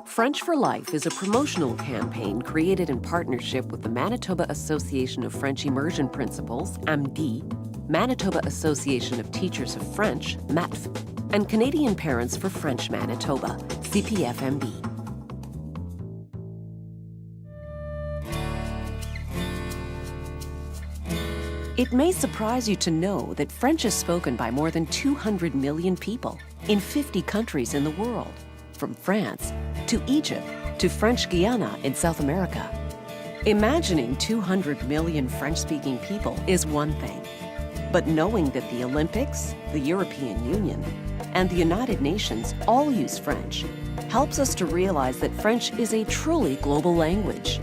French for Life is a promotional campaign created in partnership with the Manitoba Association of French Immersion Principals, AMDI, Manitoba Association of Teachers of French, MATF, and Canadian Parents for French Manitoba, CPFMB. It may surprise you to know that French is spoken by more than 200 million people in 50 countries in the world, from France to Egypt to French Guiana in South America. Imagining 200 million French-speaking people is one thing, but knowing that the Olympics, the European Union, and the United Nations all use French helps us to realize that French is a truly global language,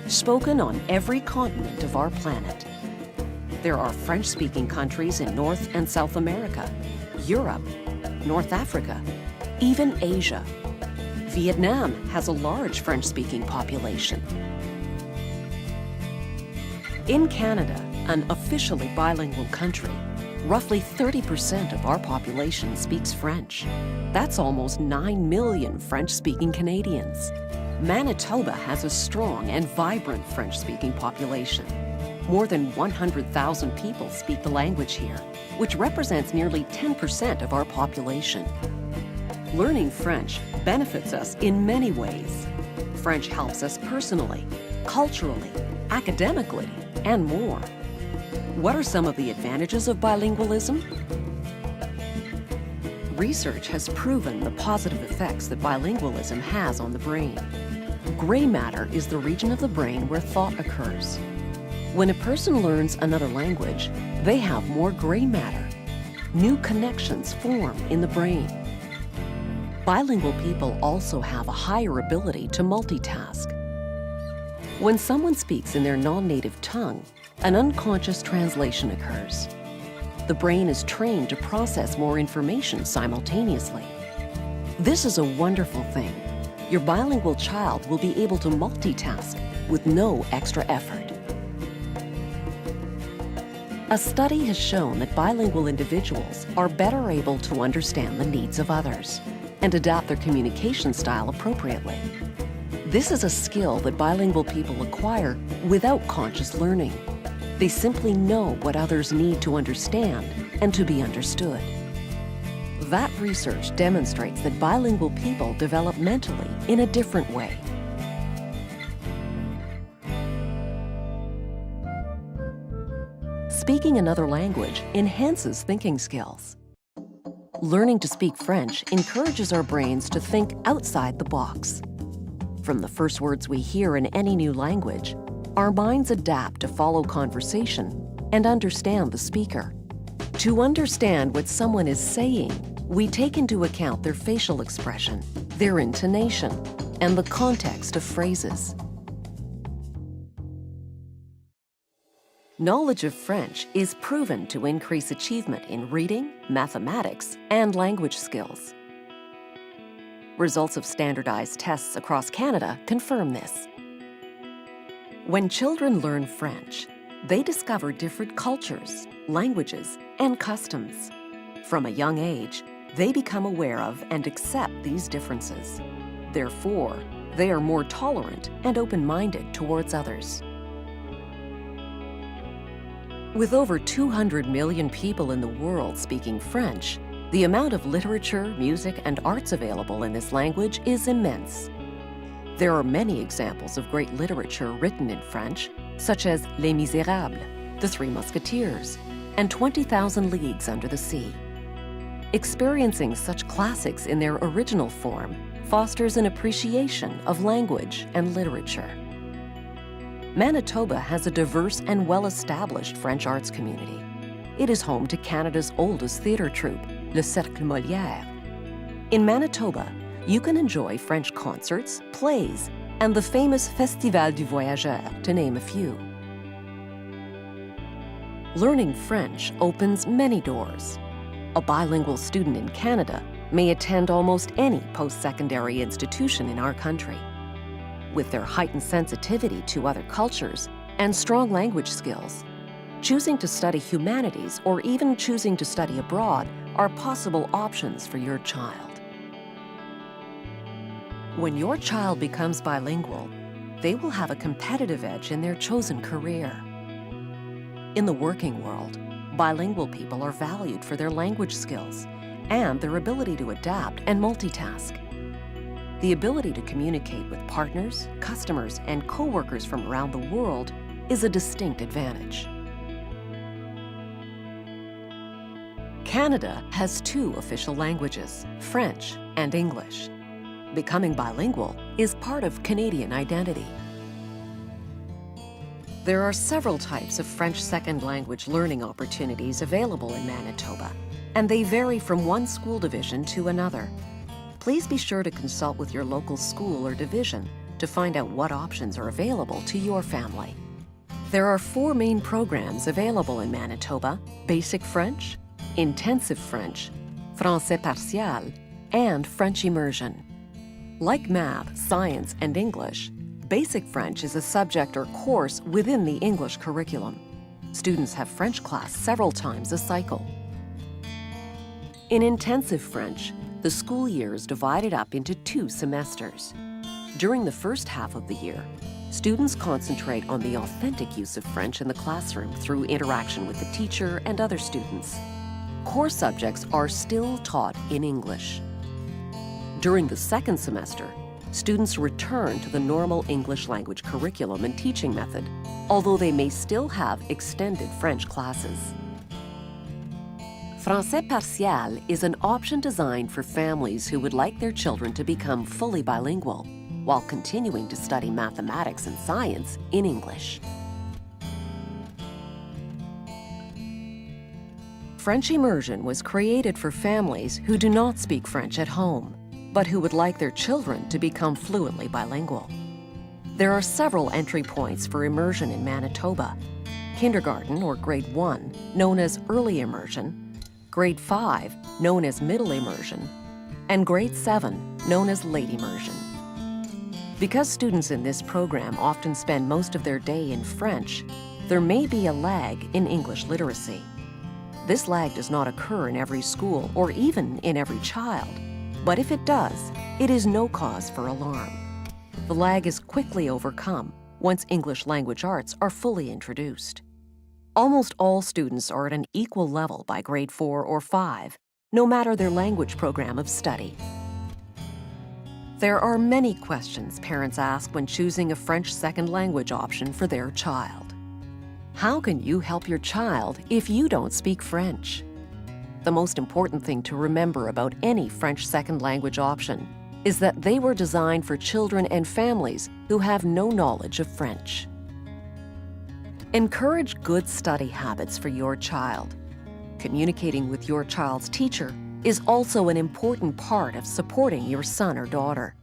spoken on every continent of our planet. There are French-speaking countries in North and South America, Europe, North Africa, even Asia. Vietnam has a large French-speaking population. In Canada, an officially bilingual country, roughly 30% of our population speaks French. That's almost 9 million French-speaking Canadians. Manitoba has a strong and vibrant French-speaking population. More than 100,000 people speak the language here, which represents nearly 10% of our population. Learning French benefits us in many ways. French helps us personally, culturally, academically, and more. What are some of the advantages of bilingualism? Research has proven the positive effects that bilingualism has on the brain. Gray matter is the region of the brain where thought occurs. When a person learns another language, they have more gray matter. New connections form in the brain. Bilingual people also have a higher ability to multitask. When someone speaks in their non-native tongue, an unconscious translation occurs. The brain is trained to process more information simultaneously. This is a wonderful thing. Your bilingual child will be able to multitask with no extra effort. A study has shown that bilingual individuals are better able to understand the needs of others and adapt their communication style appropriately. This is a skill that bilingual people acquire without conscious learning. They simply know what others need to understand and to be understood. That research demonstrates that bilingual people develop mentally in a different way. Speaking another language enhances thinking skills. Learning to speak French encourages our brains to think outside the box. From the first words we hear in any new language, our minds adapt to follow conversation and understand the speaker. To understand what someone is saying, we take into account their facial expression, their intonation, and the context of phrases. Knowledge of French is proven to increase achievement in reading, mathematics, and language skills. Results of standardized tests across Canada confirm this. When children learn French, they discover different cultures, languages, and customs. From a young age, they become aware of and accept these differences. Therefore, they are more tolerant and open-minded towards others. With over 200 million people in the world speaking French, the amount of literature, music, and arts available in this language is immense. There are many examples of great literature written in French, such as Les Misérables, The Three Musketeers, and 20,000 Leagues Under the Sea. Experiencing such classics in their original form fosters an appreciation of language and literature. Manitoba has a diverse and well-established French arts community. It is home to Canada's oldest theatre troupe, Le Cercle Molière. In Manitoba, you can enjoy French concerts, plays, and the famous Festival du Voyageur, to name a few. Learning French opens many doors. A bilingual student in Canada may attend almost any post-secondary institution in our country. With their heightened sensitivity to other cultures and strong language skills, choosing to study humanities or even choosing to study abroad are possible options for your child. When your child becomes bilingual, they will have a competitive edge in their chosen career. In the working world, bilingual people are valued for their language skills and their ability to adapt and multitask. The ability to communicate with partners, customers, and co-workers from around the world is a distinct advantage. Canada has two official languages, French and English. Becoming bilingual is part of Canadian identity. There are several types of French second language learning opportunities available in Manitoba, and they vary from one school division to another. Please be sure to consult with your local school or division to find out what options are available to your family. There are 4 main programs available in Manitoba: Basic French, Intensive French, Français Partial, and French Immersion. Like math, science, and English, Basic French is a subject or course within the English curriculum. Students have French class several times a cycle. In Intensive French, the school year is divided up into 2 semesters. During the first half of the year, students concentrate on the authentic use of French in the classroom through interaction with the teacher and other students. Core subjects are still taught in English. During the second semester, students return to the normal English language curriculum and teaching method, although they may still have extended French classes. Français Partial is an option designed for families who would like their children to become fully bilingual while continuing to study mathematics and science in English. French Immersion was created for families who do not speak French at home, but who would like their children to become fluently bilingual. There are several entry points for immersion in Manitoba: kindergarten or grade 1, known as early immersion, grade 5, known as middle immersion, and grade 7, known as late immersion. Because students in this program often spend most of their day in French, there may be a lag in English literacy. This lag does not occur in every school or even in every child, but if it does, it is no cause for alarm. The lag is quickly overcome once English language arts are fully introduced. Almost all students are at an equal level by grade 4 or 5, no matter their language program of study. There are many questions parents ask when choosing a French second language option for their child. How can you help your child if you don't speak French? The most important thing to remember about any French second language option is that they were designed for children and families who have no knowledge of French. Encourage good study habits for your child. Communicating with your child's teacher is also an important part of supporting your son or daughter.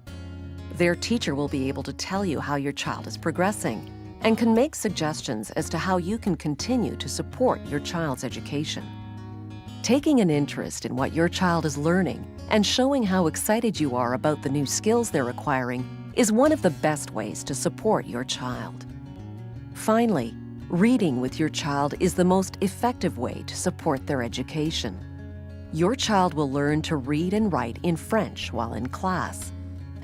Their teacher will be able to tell you how your child is progressing and can make suggestions as to how you can continue to support your child's education. Taking an interest in what your child is learning and showing how excited you are about the new skills they're acquiring is one of the best ways to support your child. Finally, reading with your child is the most effective way to support their education. Your child will learn to read and write in French while in class,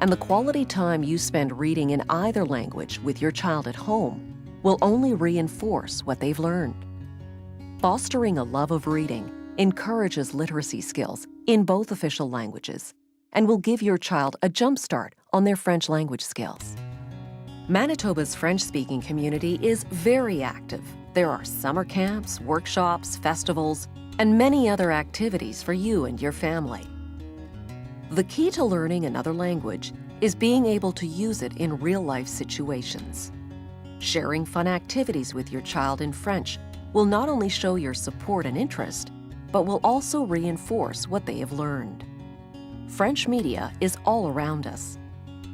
and the quality time you spend reading in either language with your child at home will only reinforce what they've learned. Fostering a love of reading encourages literacy skills in both official languages and will give your child a jump start on their French language skills. Manitoba's French-speaking community is very active. There are summer camps, workshops, festivals, and many other activities for you and your family. The key to learning another language is being able to use it in real-life situations. Sharing fun activities with your child in French will not only show your support and interest, but will also reinforce what they have learned. French media is all around us.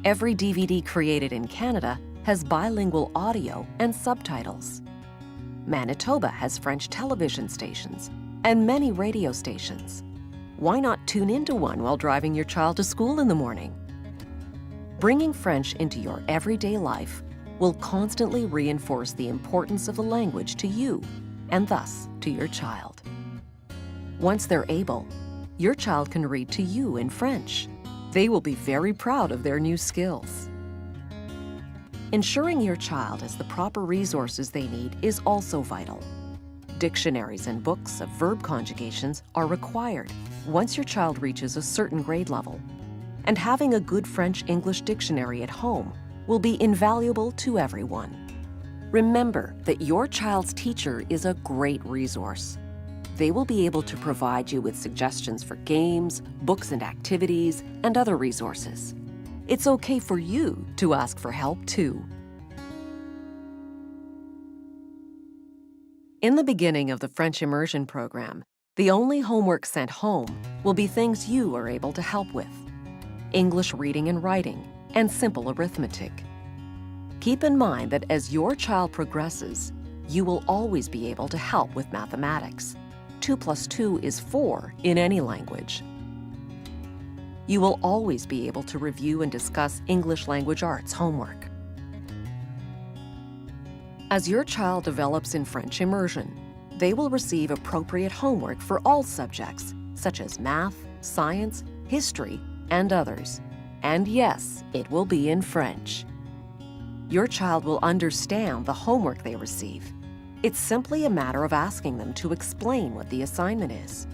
Every DVD created in Canada has bilingual audio and subtitles. Manitoba has French television stations and many radio stations. Why not tune into one while driving your child to school in the morning? Bringing French into your everyday life will constantly reinforce the importance of the language to you and thus to your child. Once they're able, your child can read to you in French. They will be very proud of their new skills. Ensuring your child has the proper resources they need is also vital. Dictionaries and books of verb conjugations are required once your child reaches a certain grade level. And having a good French-English dictionary at home will be invaluable to everyone. Remember that your child's teacher is a great resource. They will be able to provide you with suggestions for games, books and activities, and other resources. It's okay for you to ask for help too. In the beginning of the French Immersion program, the only homework sent home will be things you are able to help with: English reading and writing, and simple arithmetic. Keep in mind that as your child progresses, you will always be able to help with mathematics. 2 + 2 is 4 in any language. You will always be able to review and discuss English language arts homework. As your child develops in French immersion, they will receive appropriate homework for all subjects, such as math, science, history, and others. And yes, it will be in French. Your child will understand the homework they receive. It's simply a matter of asking them to explain what the assignment is.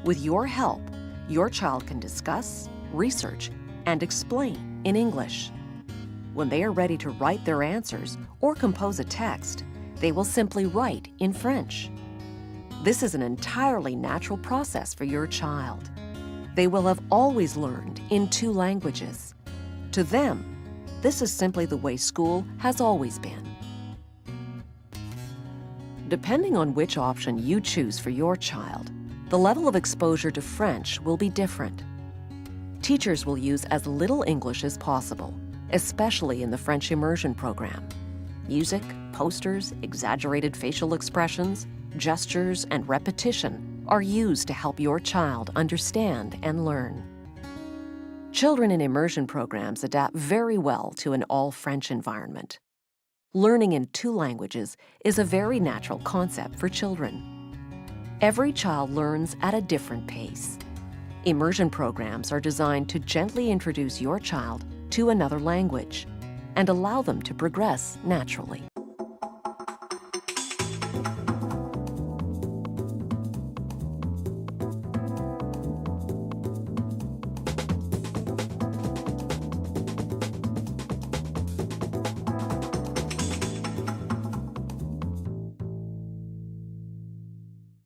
With your help, your child can discuss, research, and explain in English. When they are ready to write their answers or compose a text, they will simply write in French. This is an entirely natural process for your child. They will have always learned in 2 languages. To them, this is simply the way school has always been. Depending on which option you choose for your child, the level of exposure to French will be different. Teachers will use as little English as possible, especially in the French Immersion program. Music, posters, exaggerated facial expressions, gestures, and repetition are used to help your child understand and learn. Children in immersion programs adapt very well to an all-French environment. Learning in 2 languages is a very natural concept for children. Every child learns at a different pace. Immersion programs are designed to gently introduce your child to another language and allow them to progress naturally.